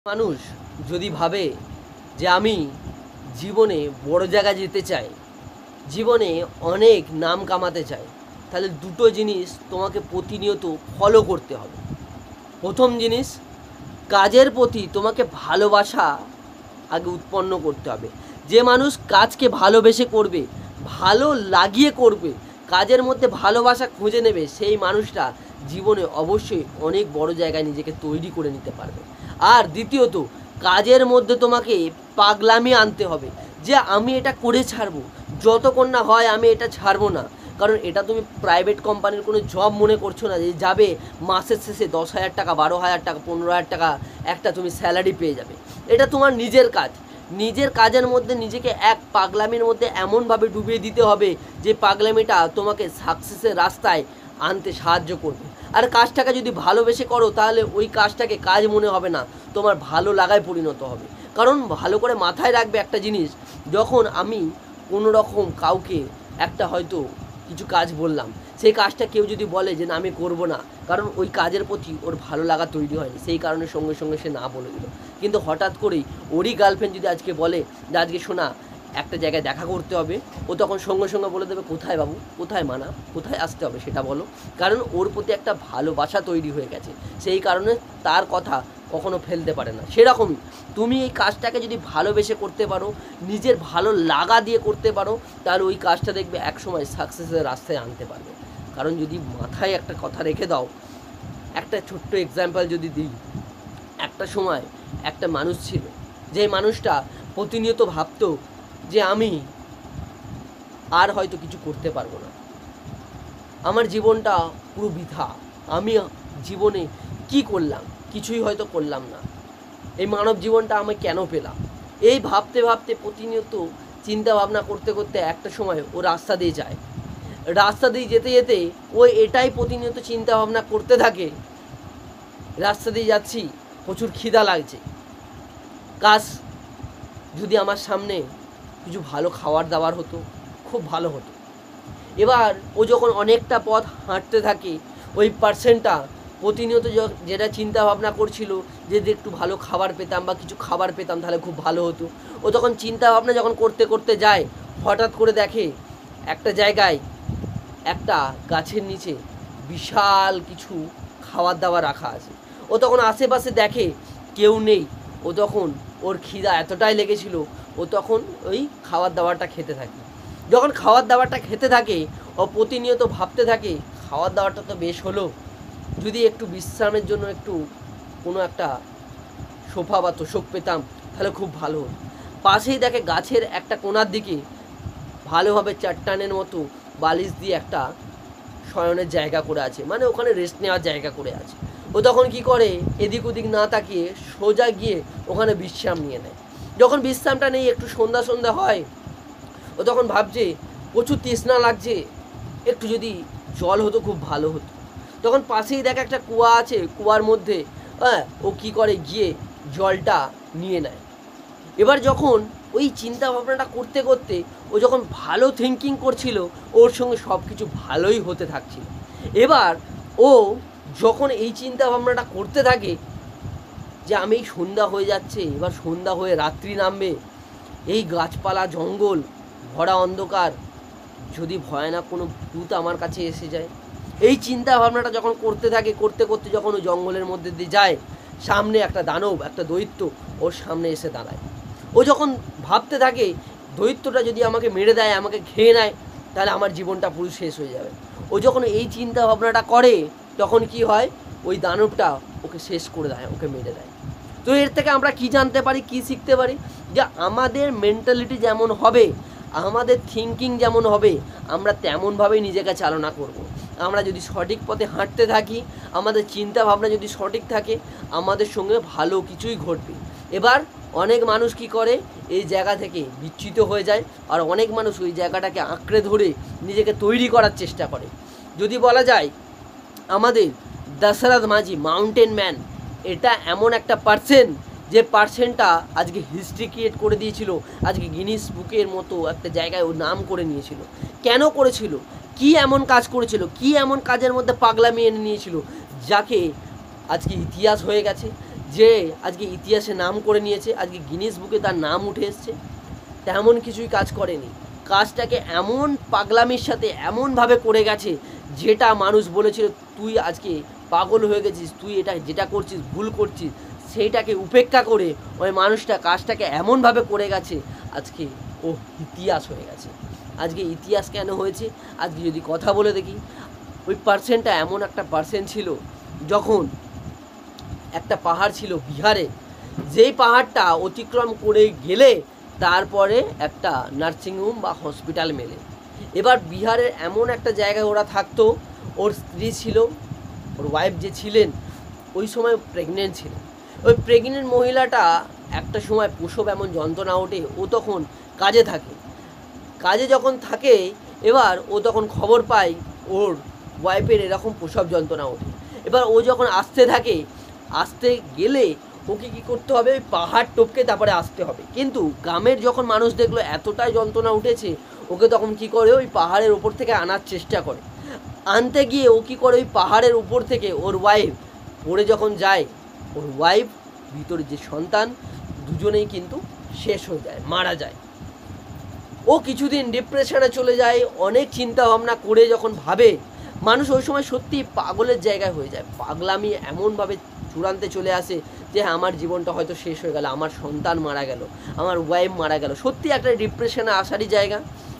মানুষ যদি ভাবে যে আমি জীবনে বড় জায়গায় যেতে চাই, জীবনে অনেক নাম কামাতে চাই, তাহলে দুটো জিনিস তোমাকে প্রতিনিয়ত ফলো করতে হবে। প্রথম জিনিস, কাজের প্রতি তোমাকে ভালোবাসা আগে উৎপন্ন করতে হবে। যে মানুষ কাজকে ভালোবেসে করবে, ভালো লাগিয়ে করবে, কাজের মধ্যে ভালোবাসা খুঁজে নেবে, সেই মানুষটা জীবনে অবশ্যই অনেক বড় জায়গায় নিজেকে তৈরি করে নিতে পারবে। আর দ্বিতীয়ত, কাজের মধ্যে তোমাকে পাগলামি আনতে হবে যে আমি এটা করে ছাড়বো, যতক্ষণ না হয় আমি এটা ছাড়বো না। কারণ এটা তুমি প্রাইভেট কোম্পানির কোনো জব মনে করছো না যে যাবে মাসের শেষে 10,000 টাকা, 12,000 টাকা, 15,000 টাকা একটা তুমি স্যালারি পেয়ে যাবে। এটা তোমার নিজের কাজ। নিজের কাজের মধ্যে নিজেকে এক পাগলামির মধ্যে এমনভাবে ডুবিয়ে দিতে হবে যে পাগলামিটা তোমাকে সাকসেসের রাস্তায় আনতে সাহায্য করবে। আর কাজটাকে যদি ভালোবেসে করো তাহলে ওই কাজটাকে কাজ মনে হবে না, তোমার ভালো লাগায় পরিণত হবে। কারণ ভালো করে মাথায় রাখবে একটা জিনিস, যখন আমি কোনো রকম কাউকে একটা হয়তো কিছু কাজ বললাম, সেই কাজটা কেউ যদি বলে যে না আমি করবো না, কারণ ওই কাজের প্রতি ওর ভালো লাগা তৈরি হয়নি, সেই কারণে সঙ্গে সঙ্গে সে না বলে দিল। কিন্তু হঠাৎ করেই ওরই গার্লফ্রেন্ড যদি আজকে বলে যে আজকে শোনা একটা জায়গায় দেখা করতে হবে, ও তখন সঙ্গে সঙ্গে বলে দেবে কোথায় বাবু, কোথায় মানা, কোথায় আসতে হবে সেটা বলো। কারণ ওর প্রতি একটা ভালোবাসা তৈরি হয়ে গেছে, সেই কারণে তার কথা কখনো ফেলতে পারে না। সেরকমই তুমি এই কাজটাকে যদি ভালোবেসে করতে পারো, নিজের ভালো লাগা দিয়ে করতে পারো, তাহলে ওই কাজটা দেখবে একসময় সাকসেসের রাস্তায় আনতে পারবে। কারণ যদি মাথায় একটা কথা রেখে দাও, একটা ছোট্ট এক্সাম্পল যদি দিই, একটা সময় একটা মানুষ ছিল, যে মানুষটা প্রতিনিয়ত ভাবতো যে আমি আর হয়তো কিছু করতে পারবো না, আমার জীবনটা পুরো বৃথা, আমি জীবনে কি করলাম, কিছুই হয়তো করলাম না, এই মানব জীবনটা আমি কেন পেলাম। এই ভাবতে ভাবতে প্রতিনিয়ত চিন্তা ভাবনা করতে করতে একটা সময় ও রাস্তা দিয়ে যায়। রাস্তা দিয়ে যেতে যেতে ও এটাই প্রতিনিয়ত চিন্তা ভাবনা করতে থাকে, রাস্তা দিয়ে যাচ্ছি, প্রচুর খিদা লাগছে, কাজ যদি আমার সামনে কিছু ভালো খাবার দাবার হতো, খুব ভালো হতো। এবার ও যখন অনেকটা পথ হাঁটতে থাকে, ওই পার্সেন্টটা প্রতিনিয়ত যেটা চিন্তা ভাবনা করছিল যে যদি একটু ভালো খাবার পেতাম বা কিছু খাবার পেতাম তাহলে খুব ভালো হতো, ও তখন চিন্তা ভাবনা যখন করতে করতে যায়, হঠাৎ করে দেখে একটা জায়গায় একটা গাছের নিচে বিশাল কিছু খাবার দাবার রাখা আছে। ও তখন আশেপাশে দেখে কেউ নেই, ও তখন ওর খিদা এতটাই লেগেছিল, ও তখন ওই খাবার দাবারটা খেতে থাকে। যখন খাবার দাবারটা খেতে থাকে, ও প্রতিনিয়ত ভাবতে থাকে খাবার দাবারটা তো বেশ হলো, যদি একটু বিশ্রামের জন্য একটু কোনো একটা সোফা বা তোষক পেতাম তাহলে খুব ভালো হতো। পাশেই দেখে গাছের একটা কোণার দিকে ভালোভাবে চাট্টানের মতো বালিশ দিয়ে একটা শয়নের জায়গা করে আছে, মানে ওখানে রেস্ট নেওয়ার জায়গা করে আছে। ও তখন কি করে, এদিক ওদিক না তাকিয়ে সোজা গিয়ে ওখানে বিশ্রাম নিয়ে নেয়। যখন বিশ্রামটা নেই, একটু সন্ধ্যা সন্ধ্যা হয়, ও তখন ভাবছে প্রচুর তৃষ্ণা লাগছে, একটু যদি জল হতো খুব ভালো হতো। তখন পাশেই দেখে একটা কুয়া আছে, কুয়ার মধ্যে ও কী করে গিয়ে জলটা নিয়ে নেয়। এবার যখন ওই চিন্তা ভাবনাটা করতে করতে ও যখন ভালো থিঙ্কিং করছিল, ওর সঙ্গে সব কিছু ভালোই হতে থাকছিল। এবার ও যখন এই চিন্তা ভাবনাটা করতে থাকে যে আমি সন্ধ্যা হয়ে যাচ্ছে, এবার সন্ধ্যা হয়ে রাত্রি নামবে, এই গাছপালা জঙ্গল ভরা অন্ধকার, যদি ভয়ানক কোনো ভূত আমার কাছে এসে যায়, এই চিন্তা ভাবনাটা যখন করতে থাকে করতে করতে যখন ও জঙ্গলের মধ্যে দিয়ে যায়, সামনে একটা দানব, একটা দৈত্য ওর সামনে এসে দাঁড়ায়। ও যখন ভাবতে থাকে দৈত্যটা যদি আমাকে মেরে দেয়, আমাকে খেয়ে নেয়, তাহলে আমার জীবনটা পুরো শেষ হয়ে যাবে। ও যখন এই চিন্তা ভাবনাটা করে, তখন কি হয়, ওই দানবটা ওকে শেষ করে দেয়, ওকে মেরে দেয়। তো এর থেকে আমরা কি জানতে পারি, কি শিখতে পারি, যে আমাদের মেন্টালিটি যেমন হবে, আমাদের থিঙ্কিং যেমন হবে, আমরা তেমনভাবেই নিজেকে চালনা করব। আমরা যদি সঠিক পথে হাঁটতে থাকি, আমাদের চিন্তা ভাবনা যদি সঠিক থাকে, আমাদের সঙ্গে ভালো কিছুই ঘটবে। এবার অনেক মানুষ কি করে, এই জায়গা থেকে বিচ্যুত হয়ে যায়, আর অনেক মানুষ ওই জায়গাটাকে আঁকড়ে ধরে নিজেকে তৈরি করার চেষ্টা করে। যদি বলা যায় আমাদের দশরথ মাঝি মাউন্টেন ম্যান, এটা এমন একটা পার্সন যে পার্সনটা আজকে হিস্ট্রি ক্রিয়েট করে দিয়েছিল, আজকে গিনিস বুকের মতো একটা জায়গায় ও নাম করে নিয়েছিল। কেন করেছিল, কি এমন কাজ করেছিল, কি এমন কাজের মধ্যে পাগলামি এনে নিয়েছিল, যাকে আজকে ইতিহাস হয়ে গেছে, যে আজকে ইতিহাসে নাম করে নিয়েছে, আজকে গিনিস বুকে তার নাম উঠে এসছে, তেমন কিছুই কাজ করেনি। কাজটাকে এমন পাগলামির সাথে এমনভাবে করে গেছে যেটা মানুষ বলেছিল তুই আজকে পাগল হয়ে গেছিস, তুই এটা যেটা করছিস ভুল করছিস, সেইটাকে উপেক্ষা করে ওই মানুষটা কাজটাকে এমনভাবে করে গেছে আজকে ও ইতিহাস হয়ে গেছে। আজকে ইতিহাস কেন হয়েছে, আজকে যদি কথা বলে দেখি, ওই পার্সেন্টটা এমন একটা পার্সেন্ট ছিল, যখন একটা পাহাড় ছিল বিহারে, যেই পাহাড়টা অতিক্রম করে গেলে তারপরে একটা নার্সিংহোম বা হসপিটাল মেলে। এবার বিহারের এমন একটা জায়গায় ওরা থাকতো, ওর স্ত্রী ছিল, ওর ওয়াইফ যে ছিলেন ওই সময় প্রেগনেন্ট ছিলেন। ওই প্রেগনেন্ট মহিলাটা একটা সময় প্রসব এমন যন্ত্রণা ওঠে, ও তখন কাজে থাকে। কাজে যখন থাকে এবার ও তখন খবর পায় ওর ওয়াইফের এরকম প্রসব যন্ত্রণা ওঠে। এবার ও যখন আসতে থাকে, আসতে গেলে ওকে কী করতে হবে, ওই পাহাড় টপকে তারপরে আসতে হবে। কিন্তু গ্রামের যখন মানুষ দেখলো এতটাই যন্ত্রণা উঠেছে, ওকে তখন কি করে ওই পাহাড়ের ওপর থেকে আনার চেষ্টা করে। আনতে গিয়ে ও কী করে ওই পাহাড়ের উপর থেকে ওর ওয়াইফ পড়ে যখন যায়, ওর ওয়াইফ ভিতরে যে সন্তান দুজনেই কিন্তু শেষ হয়ে যায়, মারা যায়। ও কিছুদিন ডিপ্রেশনে চলে যায়, অনেক চিন্তা ভাবনা করে যখন ভাবে, মানুষ ওই সময় সত্যি পাগলের জায়গায় হয়ে যায়। পাগলামি এমনভাবে চূড়ান্তে চলে আসে যে আমার জীবনটা হয়তো শেষ হয়ে গেল, আমার সন্তান মারা গেল, আমার ওয়াইফ মারা গেল, সত্যি একটা ডিপ্রেশনে আসারই জায়গা।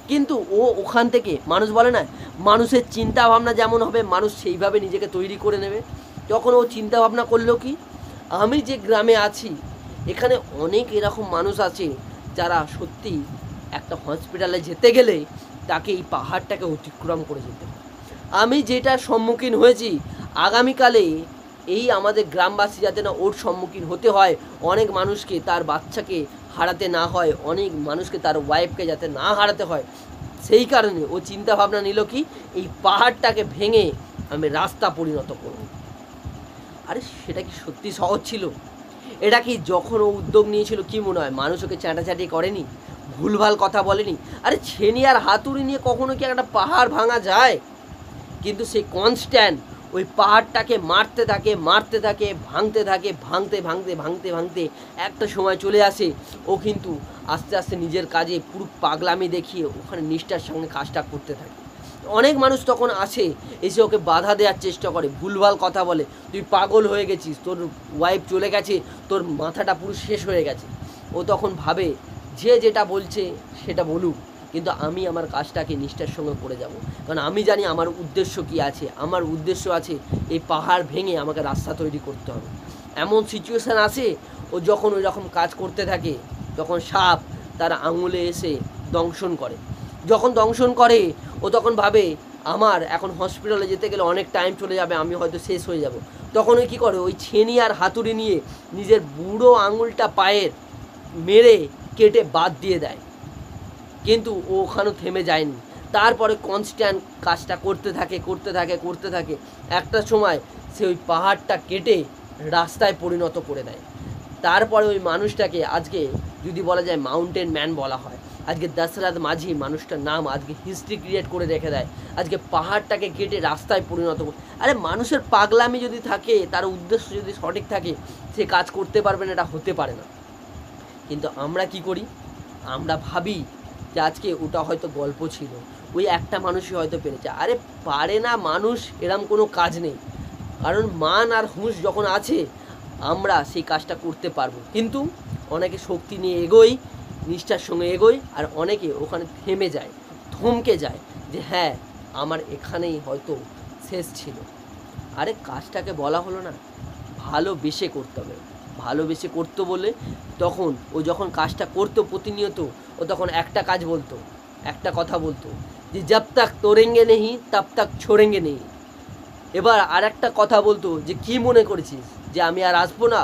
কিন্তু ও ওখান থেকে, মানুষ বলে না মানুষের চিন্তা ভাবনা যেমন হবে মানুষ সেইভাবে নিজেকে তৈরি করে নেবে, তখন ও চিন্তা ভাবনা করলো কি, আমি যে গ্রামে আছি এখানে অনেক এরকম মানুষ আছে যারা সত্যি একটা হসপিটালে যেতে গেলে তাকে এই পাহাড়টাকে অতিক্রম করে যেতে হয়। আমি যেটার সম্মুখীন হয়েছি, আগামীকালে এই আমাদের গ্রামবাসী যাতে না ওর সম্মুখীন হতে হয়, অনেক মানুষকে তার বাচ্চাকে হারাতে না হয়, অনেক মানুষকে তার ওয়াইফকে যাতে না হারাতে হয়, সেই কারণে ও চিন্তা ভাবনা নিল কি এই পাহাড়টাকে ভেঙে আমি রাস্তা পরিণত করব। আরে সেটা কি সত্যি সহজ ছিল? এটা কি যখন ও উদ্যোগ নিয়েছিল কি মনে হয় মানুষ ওকে চাঁটাচাঁটি করেনি, ভুলভাল কথা বলেনি? আরে ছেনি আর হাতুড়ি নিয়ে কখনো কি একটা পাহাড় ভাঙা যায়? কিন্তু সে কনস্ট্যান্ট ওই পাহাড়টাকে মারতে থাকে, ভাঙতে থাকে, ভাঙতে একটা সময় চলে আসে ও কিন্তু আস্তে আস্তে নিজের কাজে পুরো পাগলামি দেখিয়ে ওখানে নিষ্ঠার সঙ্গে কাজটা করতে থাকে। অনেক মানুষ তখন আসে, এসে ওকে বাধা দেওয়ার চেষ্টা করে, ভুলভাল কথা বলে, তুই পাগল হয়ে গেছিস, তোর ওয়াইফ চলে গেছে, তোর মাথাটা পুরো শেষ হয়ে গেছে। ও তখন ভাবে যে যেটা বলছে সেটা বলুক, কিন্তু আমি আমার কাজটাকে নিষ্ঠার সঙ্গে করে যাব, কারণ আমি জানি আমার উদ্দেশ্য কী আছে। আমার উদ্দেশ্য আছে এই পাহাড় ভেঙে আমাকে রাস্তা তৈরি করতে হবে। এমন সিচুয়েশান আসে ও যখন ওই রকম কাজ করতে থাকে, তখন সাপ তার আঙুলে এসে দংশন করে। যখন দংশন করে ও তখন ভাবে আমার এখন হসপিটালে যেতে গেলে অনেক টাইম চলে যাবে, আমি হয়তো শেষ হয়ে যাব। তখন ওই কী করে, ওই ছেনি আর হাতুড়ি নিয়ে নিজের বুড়ো আঙুলটা পায়ের মেরে কেটে বাদ দিয়ে দেয়। কিন্তু ও ওখানেও থেমে যায়নি, তারপরে কনস্ট্যান্ট কাজটা করতে থাকে। একটা সময় সে ওই পাহাড়টা কেটে রাস্তায় পরিণত করে দেয়। তারপরে ওই মানুষটাকে আজকে যদি বলা যায় মাউন্টেন ম্যান বলা হয়। আজকে দশরথ মাঝি মানুষটার নাম আজকে হিস্ট্রি ক্রিয়েট করে রেখে দেয়, আজকে পাহাড়টাকে কেটে রাস্তায় পরিণত করে। আরে মানুষের পাগলামি যদি থাকে, তার উদ্দেশ্য যদি সঠিক থাকে, সে কাজ করতে পারবে না, এটা হতে পারে না। কিন্তু আমরা কি করি, আমরা ভাবি যে আজকে ওটা হয়তো গল্প ছিল, ওই একটা মানুষই হয়তো পেরেছে। আরে পারে না মানুষ, এরম কোনো কাজ নেই, কারণ মান আর হুঁশ যখন আছে আমরা সেই কাজটা করতে পারবো। কিন্তু অনেকে শক্তি নিয়ে এগোয়, নিষ্ঠার সঙ্গে এগোয়, আর অনেকে ওখানে থেমে যায়, থমকে যায় যে হ্যাঁ আমার এখানেই হয়তো শেষ ছিল। আরে কাজটাকে বলা হলো না ভালোবেসে করতে হবে, ভালোবেসে করতে বলে তখন ও যখন কাজটা করতো প্রতিনিয়ত, ও তখন একটা কাজ বলতো, একটা কথা বলতো যে জব তাক তোড়েঙ্গে নেহি তব তাক ছোড়েঙ্গে নেহি। এবার আর একটা কথা বলতো যে কি মনে করেছিস যে আমি আর আসবো না?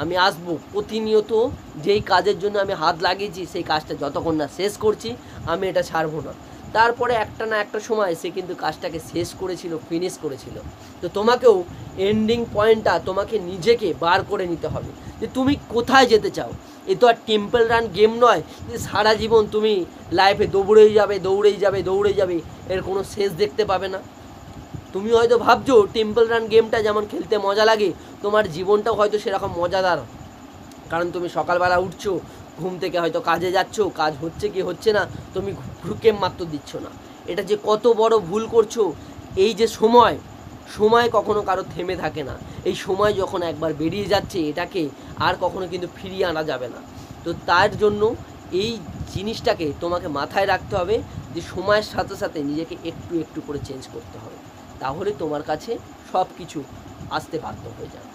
আমি আসবো, প্রতিনিয়ত যেই কাজের জন্য আমি হাত লাগিয়েছি সেই কাজটা যতক্ষণ না শেষ করছি আমি এটা ছাড়বো না। তারপরে একটা না একটা সময় সে কিন্তু কাজটাকে শেষ করেছিল, ফিনিশ করেছিল। তো তোমাকেও এন্ডিং পয়েন্টটা তোমাকে নিজেকে বার করে নিতে হবে যে তুমি কোথায় যেতে চাও। এ তো আর টেম্পল রান গেম নয় যে সারা জীবন তুমি লাইফে দৌড়েই যাবে, এর কোনো শেষ দেখতে পাবে না। তুমি হয়তো ভাবছো টেম্পল রান গেমটা যেমন খেলতে মজা লাগে, তোমার জীবনটাও হয়তো সেরকম মজাদার, কারণ তুমি সকালবেলা উঠছো, ঘুম থেকে হয়তো কাজে যাচ্ছো, কাজ হচ্ছে কি হচ্ছে না, তুমি গেম মাত্র দিচ্ছ না। এটা যে কত বড় ভুল করছো। এই যে সময় কখনো কারো থেমে থাকে না। এই সময় যখন একবার বেরিয়ে যাচ্ছে, এটাকে আর কখনো কিন্তু ফিরিয়ে আনা যাবে না। তো তার জন্য এই জিনিসটাকে তোমাকে মাথায় রাখতে হবে যে সময়ের সাথে সাথে নিজেকে একটু একটু করে চেঞ্জ করতে হবে, তাহলে তোমার কাছে সব কিছু আসতে বাধ্য হয়ে যাবে।